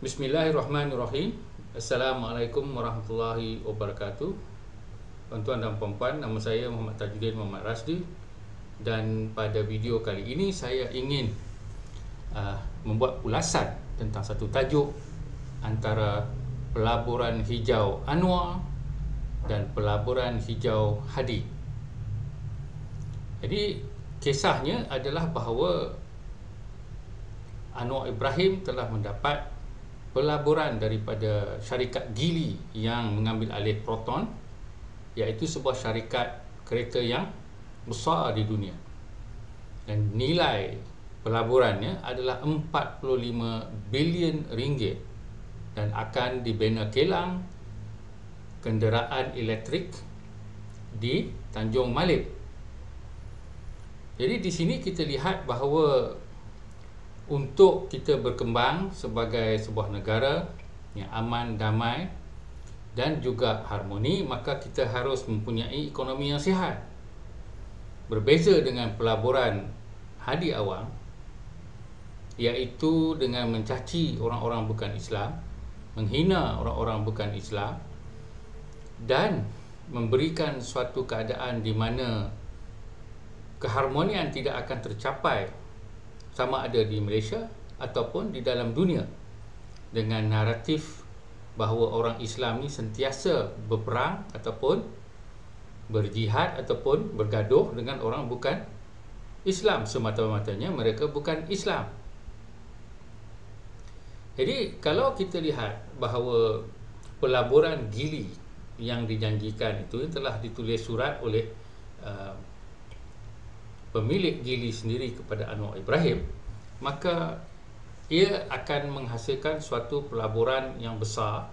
Bismillahirrahmanirrahim. Assalamualaikum warahmatullahi wabarakatuh. Tuan-tuan dan puan-puan, nama saya Muhammad Tajuddin Muhammad Rasdi, dan pada video kali ini saya ingin membuat ulasan tentang satu tajuk antara pelaburan hijau Anwar dan pelaburan hijau Hadi. Jadi kisahnya adalah bahawa Anwar Ibrahim telah mendapat pelaburan daripada syarikat Geely yang mengambil alih Proton, iaitu sebuah syarikat kereta yang besar di dunia, dan nilai pelaburannya adalah 45 bilion ringgit dan akan dibina kilang kenderaan elektrik di Tanjung Malik. Jadi di sini kita lihat bahawa untuk kita berkembang sebagai sebuah negara yang aman, damai dan juga harmoni, maka kita harus mempunyai ekonomi yang sihat. Berbeza dengan pelaburan Hadi Awang, iaitu dengan mencaci orang-orang bukan Islam, menghina orang-orang bukan Islam, dan memberikan suatu keadaan di mana keharmonian tidak akan tercapai sama ada di Malaysia ataupun di dalam dunia, dengan naratif bahawa orang Islam ni sentiasa berperang ataupun berjihad ataupun bergaduh dengan orang bukan Islam, semata-matanya mereka bukan Islam. Jadi kalau kita lihat bahawa pelaburan Geely yang dijanjikan itu telah ditulis surat oleh pemilik Geely sendiri kepada Anwar Ibrahim, maka ia akan menghasilkan suatu pelaburan yang besar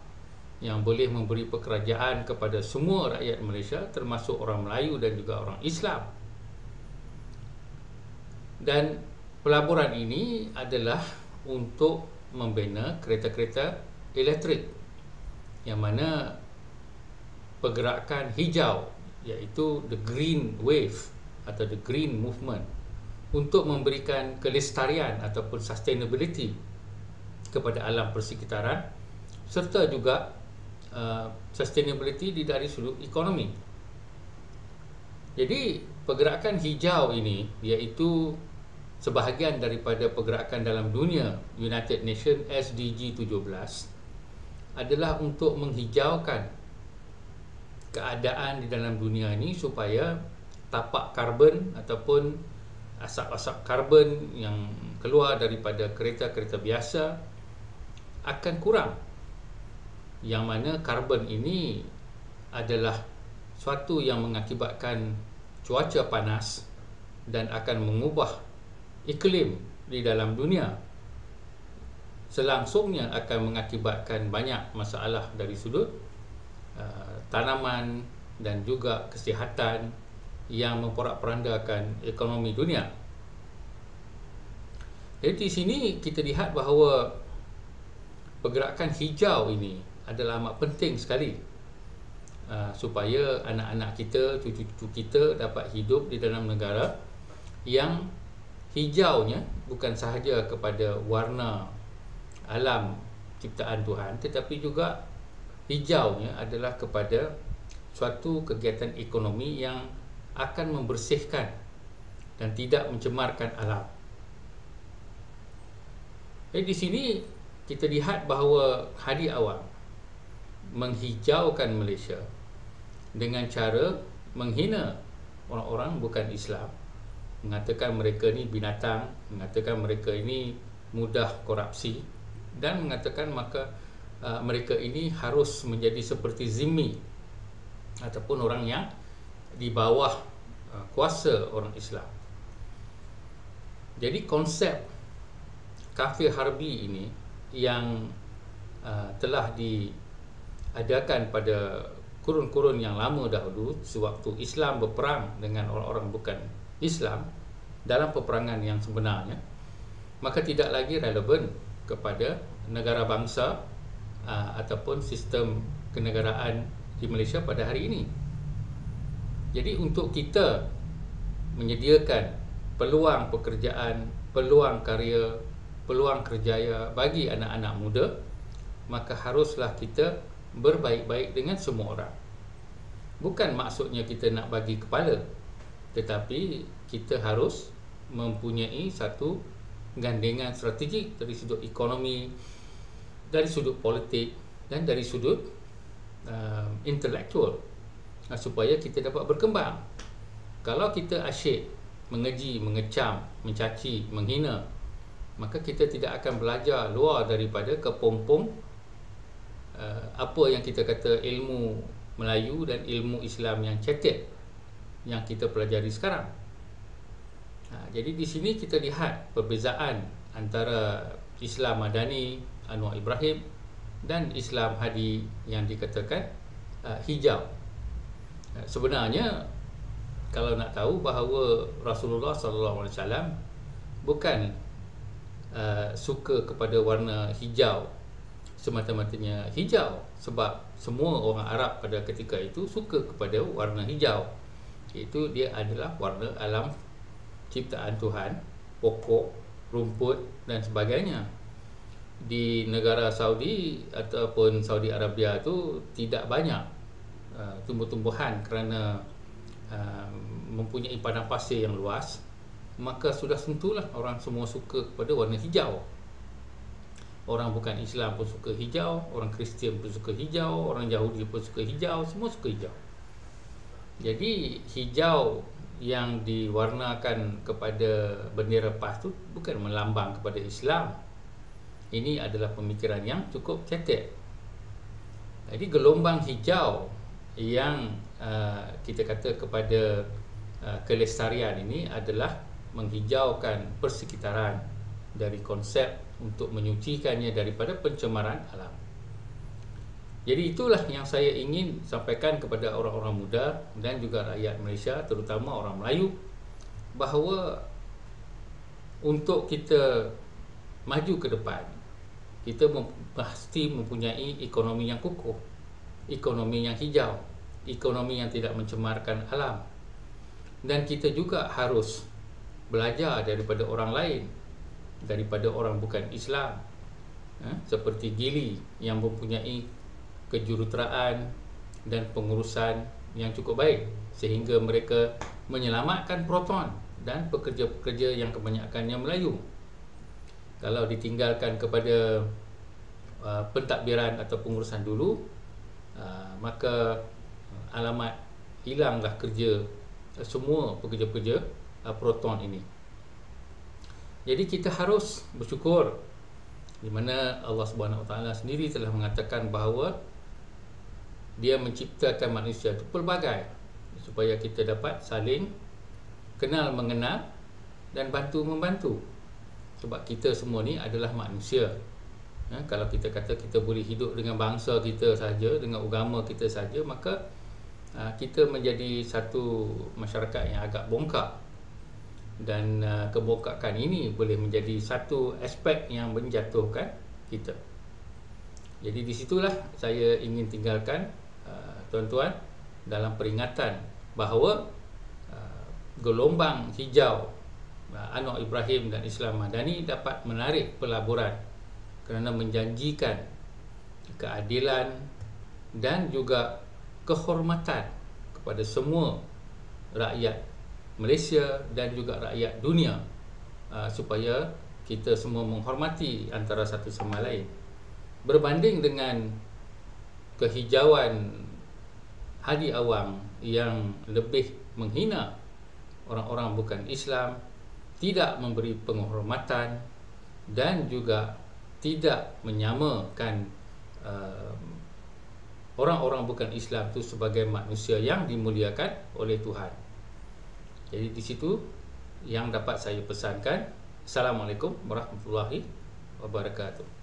yang boleh memberi pekerjaan kepada semua rakyat Malaysia, termasuk orang Melayu dan juga orang Islam. Dan pelaburan ini adalah untuk membina kereta-kereta elektrik yang mana pergerakan hijau, iaitu the green wave atau the green movement, untuk memberikan kelestarian ataupun sustainability kepada alam persekitaran, serta juga sustainability dari sudut ekonomi. Jadi pergerakan hijau ini, iaitu sebahagian daripada pergerakan dalam dunia United Nations SDG 17, adalah untuk menghijaukan keadaan di dalam dunia ini supaya tapak karbon ataupun asap-asap karbon yang keluar daripada kereta-kereta biasa akan kurang, yang mana karbon ini adalah suatu yang mengakibatkan cuaca panas dan akan mengubah iklim di dalam dunia. Selangsungnya akan mengakibatkan banyak masalah dari sudut tanaman dan juga kesihatan yang memporak-porandakan ekonomi dunia. Jadi di sini kita lihat bahawa pergerakan hijau ini adalah amat penting sekali supaya anak-anak kita, cucu-cucu kita dapat hidup di dalam negara yang hijaunya bukan sahaja kepada warna alam ciptaan Tuhan, tetapi juga hijaunya adalah kepada suatu kegiatan ekonomi yang akan membersihkan dan tidak mencemarkan alam. Jadi di sini kita lihat bahawa Hadi Awang menghijaukan Malaysia dengan cara menghina orang-orang bukan Islam, mengatakan mereka ni binatang, mengatakan mereka ini mudah korupsi, dan mengatakan maka mereka ini harus menjadi seperti zimmi ataupun orang yang di bawah kuasa orang Islam. Jadi konsep kafir harbi ini yang telah diadakan pada kurun-kurun yang lama dahulu, sewaktu Islam berperang dengan orang-orang bukan Islam dalam peperangan yang sebenarnya, maka tidak lagi relevan kepada negara bangsa ataupun sistem kenegaraan di Malaysia pada hari ini. Jadi untuk kita menyediakan peluang pekerjaan, peluang karya, peluang kerjaya bagi anak-anak muda, maka haruslah kita berbaik-baik dengan semua orang. Bukan maksudnya kita nak bagi kepala, tetapi kita harus mempunyai satu gandengan strategik dari sudut ekonomi, dari sudut politik dan dari sudut intelektual, supaya kita dapat berkembang. Kalau kita asyik mengeji, mengecam, mencaci, menghina, maka kita tidak akan belajar luar daripada kepompong apa yang kita kata ilmu Melayu dan ilmu Islam yang cetek yang kita pelajari sekarang. Jadi di sini kita lihat perbezaan antara Islam Madani Anwar Ibrahim dan Islam Hadi yang dikatakan hijau. Sebenarnya kalau nak tahu bahawa Rasulullah SAW bukan suka kepada warna hijau semata-matanya hijau, sebab semua orang Arab pada ketika itu suka kepada warna hijau, iaitu dia adalah warna alam ciptaan Tuhan, pokok, rumput dan sebagainya. Di negara Saudi ataupun Saudi Arabia tu tidak banyak tumbuh-tumbuhan kerana mempunyai padang pasir yang luas, maka sudah tentulah orang semua suka kepada warna hijau. Orang bukan Islam pun suka hijau, orang Kristian pun suka hijau, orang Yahudi pun suka hijau, semua suka hijau. Jadi hijau yang diwarnakan kepada bendera PAS tu bukan melambang kepada Islam. Ini adalah pemikiran yang cukup cetek. Jadi gelombang hijau yang kita kata kepada kelestarian ini adalah menghijaukan persekitaran dari konsep untuk menyucikannya daripada pencemaran alam. Jadi itulah yang saya ingin sampaikan kepada orang-orang muda dan juga rakyat Malaysia, terutama orang Melayu, bahawa untuk kita maju ke depan, kita pasti mempunyai ekonomi yang kukuh, ekonomi yang hijau, ekonomi yang tidak mencemarkan alam. Dan kita juga harus belajar daripada orang lain, daripada orang bukan Islam, seperti Gili yang mempunyai kejuruteraan dan pengurusan yang cukup baik sehingga mereka menyelamatkan proton dan pekerja-pekerja yang kebanyakannya Melayu. Kalau ditinggalkan kepada pentadbiran atau pengurusan dulu, maka alamat hilanglah kerja semua pekerja-pekerja proton ini. Jadi kita harus bersyukur di mana Allah Subhanahu Wa Taala sendiri telah mengatakan bahawa Dia menciptakan manusia itu pelbagai supaya kita dapat saling kenal mengenal dan bantu membantu. Sebab kita semua ni adalah manusia. Kalau kita kata kita boleh hidup dengan bangsa kita saja, dengan agama kita saja, maka kita menjadi satu masyarakat yang agak bongkak. Dan kebongkakan ini boleh menjadi satu aspek yang menjatuhkan kita. Jadi di situlah saya ingin tinggalkan tuan-tuan dalam peringatan bahawa gelombang hijau Anwar Ibrahim dan Islam Madani dapat menarik pelaburan kerana menjanjikan keadilan dan juga kehormatan kepada semua rakyat Malaysia dan juga rakyat dunia, supaya kita semua menghormati antara satu sama lain. Berbanding dengan kehijauan Hadi Awang yang lebih menghina orang-orang bukan Islam, tidak memberi penghormatan dan juga tidak menyamakan orang-orang bukan Islam itu sebagai manusia yang dimuliakan oleh Tuhan. Jadi di situ yang dapat saya pesankan. Assalamualaikum warahmatullahi wabarakatuh.